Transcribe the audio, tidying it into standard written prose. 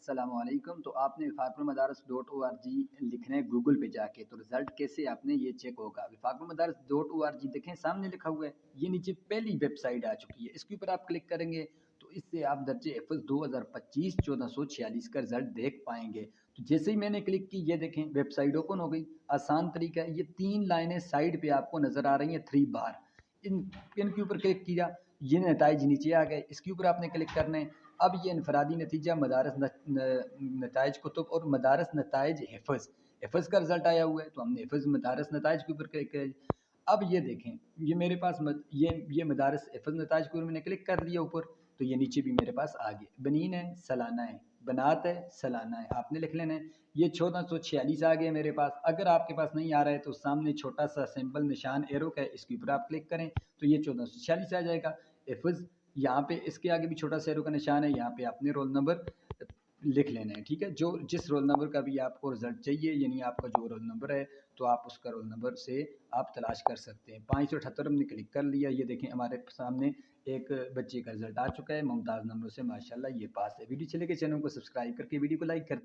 अस्सलाम वालेकुम। तो आपने wifaqulmadaris.org लिखना है गूगल पे जाके, तो रिज़ल्ट कैसे आपने ये चेक होगा। wifaqulmadaris.org देखें सामने लिखा हुआ है, ये नीचे पहली वेबसाइट आ चुकी है। इसके ऊपर आप क्लिक करेंगे तो इससे आप दर्जे हिफ़्ज़ 2025 1446 का रिज़ल्ट देख पाएंगे। तो जैसे ही मैंने क्लिक की, ये देखें वेबसाइट ओपन हो गई। आसान तरीका है, ये 3 लाइनें साइड पे आपको नज़र आ रही हैं 3 बार, इनके ऊपर क्लिक किया, ये नताइज नीचे आ गए। इसके ऊपर आपने क्लिक करना है। अब ये इनफरादी नतीजा मदारस नताइज कुतुब और मदारस नताइज हिफ़्ज़ का रिज़ल्ट आया हुआ है, तो हमने हिफ़्ज़ मदारस नताइज के ऊपर क्लिक किया। अब ये देखें, ये मेरे पास ये मदारस हिफ़्ज़ नताइज के ऊपर मैंने क्लिक कर दिया ऊपर, तो ये नीचे भी मेरे पास आ गया। बनीन है, सलाना है, बनात है, सलाना है, आपने लिख लेना है। ये 1446 आ गया मेरे पास। अगर आपके पास नहीं आ रहा है तो सामने छोटा सा सिंपल निशान एरो का है, इसके ऊपर आप क्लिक करें तो ये 1446 आ जाएगा। हिफ़्ज़ यहाँ पे इसके आगे भी छोटा सा एरो का निशान है, यहाँ पे आपने रोल नंबर लिख लेना है। ठीक है, जो जिस रोल नंबर का भी आपको रिजल्ट चाहिए, यानी आपका जो रोल नंबर है तो आप उसका रोल नंबर से आप तलाश कर सकते हैं। 578 हमने क्लिक कर लिया। ये देखें हमारे सामने एक बच्चे का रिजल्ट आ चुका है, मुमताज़ नंबर से, माशाल्लाह ये पास है। वीडियो चले के चैनल को सब्सक्राइब करके वीडियो को लाइक कर